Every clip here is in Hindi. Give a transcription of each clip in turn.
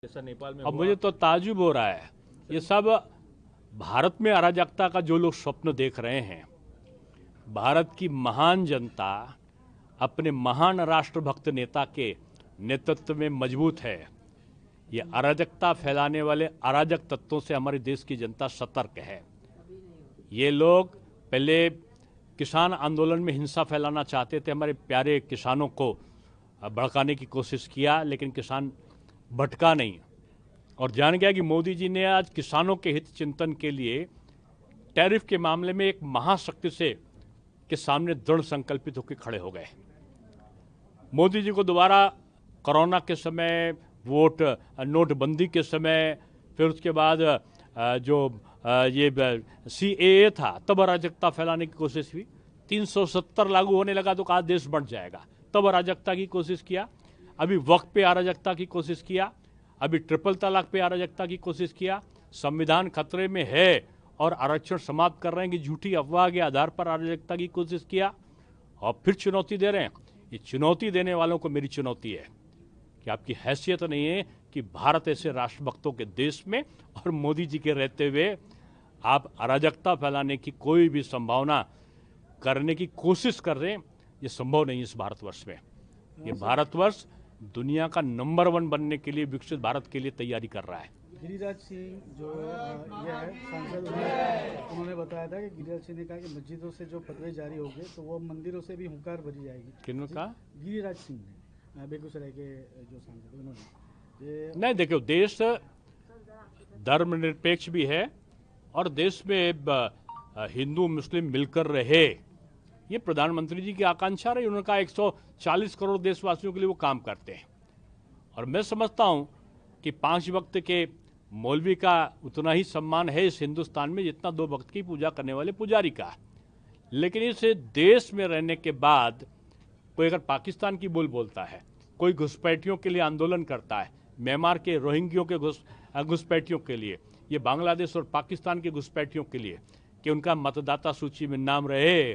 जैसा नेपाल में अब हुआ। मुझे तो ताज्जुब हो रहा है, ये सब भारत में अराजकता का जो लोग स्वप्न देख रहे हैं, भारत की महान जनता अपने महान राष्ट्रभक्त नेता के नेतृत्व में मजबूत है। ये अराजकता फैलाने वाले अराजक तत्वों से हमारे देश की जनता सतर्क है। ये लोग पहले किसान आंदोलन में हिंसा फैलाना चाहते थे, हमारे प्यारे किसानों को भड़काने की कोशिश किया, लेकिन किसान भटका नहीं और जान गया कि मोदी जी ने आज किसानों के हित चिंतन के लिए टैरिफ के मामले में एक महाशक्ति से के सामने दृढ़ संकल्पित होकर खड़े हो गए। मोदी जी को दोबारा कोरोना के समय, वोट नोटबंदी के समय, फिर उसके बाद जो ये CAA था, तब अराजकता फैलाने की कोशिश हुई। 370 लागू होने लगा तो कहा देश बढ़ जाएगा, तब अराजकता की कोशिश किया। अभी वक्फ पे अराजकता की कोशिश किया, अभी ट्रिपल तलाक पे अराजकता की कोशिश किया। संविधान खतरे में है और आरक्षण समाप्त कर रहे हैं कि झूठी अफवाह के आधार पर अराजकता की कोशिश किया और फिर चुनौती दे रहे हैं। ये चुनौती देने वालों को मेरी चुनौती है कि आपकी हैसियत नहीं है कि भारत ऐसे राष्ट्रभक्तों के देश में और मोदी जी के रहते हुए आप अराजकता फैलाने की कोई भी संभावना करने की कोशिश कर रहे हैं। ये संभव नहीं इस भारतवर्ष में। ये भारतवर्ष दुनिया का नंबर 1 बनने के लिए, विकसित भारत के लिए तैयारी कर रहा है। गिरिराज सिंह जो ये है सांसद, उन्होंने बताया था कि गिरिराज सिंह ने कहा कि मस्जिदों से जो फतवे जारी हो गए तो वो मंदिरों से भी हुंकार भरी जाएगी। किन्होंने कहा? गिरिराज सिंह ने, बेगूसराय के जो सांसद, उन्होंने। नहीं, देखो, देश धर्मनिरपेक्ष भी है और देश में हिंदू मुस्लिम मिलकर रहे, ये प्रधानमंत्री जी की आकांक्षा रही। उन्होंने कहा 140 करोड़ देशवासियों के लिए वो काम करते हैं और मैं समझता हूं कि 5 वक्त के मौलवी का उतना ही सम्मान है इस हिंदुस्तान में जितना 2 वक्त की पूजा करने वाले पुजारी का। लेकिन इस देश में रहने के बाद कोई अगर पाकिस्तान की बोल बोलता है, कोई घुसपैठियों के लिए आंदोलन करता है, म्यांमार के रोहिंग्यों के घुसपैठियों के लिए, ये बांग्लादेश और पाकिस्तान के घुसपैठियों के लिए कि उनका मतदाता सूची में नाम रहे,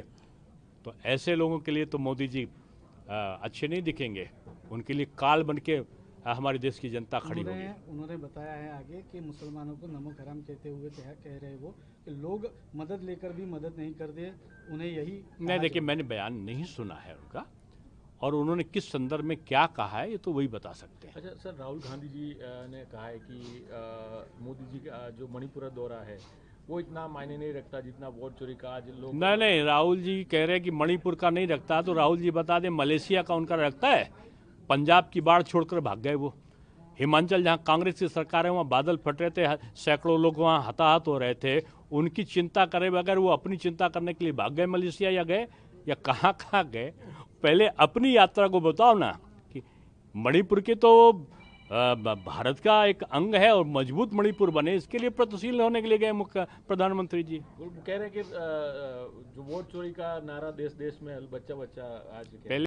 तो ऐसे लोगों के लिए तो मोदी जी अच्छे नहीं दिखेंगे। उनके लिए काल बन के हमारे देश की जनता खड़ी होगी। उन्होंने बताया है आगे कि मुसलमानों को नमक हराम कहते हुए कह रहे वो कि लोग मदद लेकर भी मदद नहीं करते, उन्हें यही नहीं, देखिए, मैंने बयान नहीं सुना है उनका और उन्होंने किस संदर्भ में क्या कहा है ये तो वही बता सकते हैं। अच्छा सर, राहुल गांधी जी ने कहा है कि मोदी जी का जो मणिपुर दौरा है वो इतना मायने नहीं रखता जितना वोट चोरी का आज लोग। नहीं, राहुल जी कह रहे हैं कि मणिपुर का नहीं रखता, तो राहुल जी बता दें मलेशिया का उनका रखता है। पंजाब की बाढ़ छोड़कर भाग गए वो। हिमाचल जहां कांग्रेस की सरकार है वहां बादल फट रहे थे, सैकड़ों लोग वहां हताहत हो रहे थे, उनकी चिंता करे बगैर वो अपनी चिंता करने के लिए भाग गए मलेशिया, या गए या कहाँ कहाँ गए। पहले अपनी यात्रा को बताओ ना कि मणिपुर के तो भारत का एक अंग है और मजबूत मणिपुर बने, इसके लिए प्रगतिशील होने के लिए गए मुख्य प्रधानमंत्री जी। वो कह रहे हैं कि जो वोट चोरी का नारा देश देश में बच्चा बच्चा आज पहले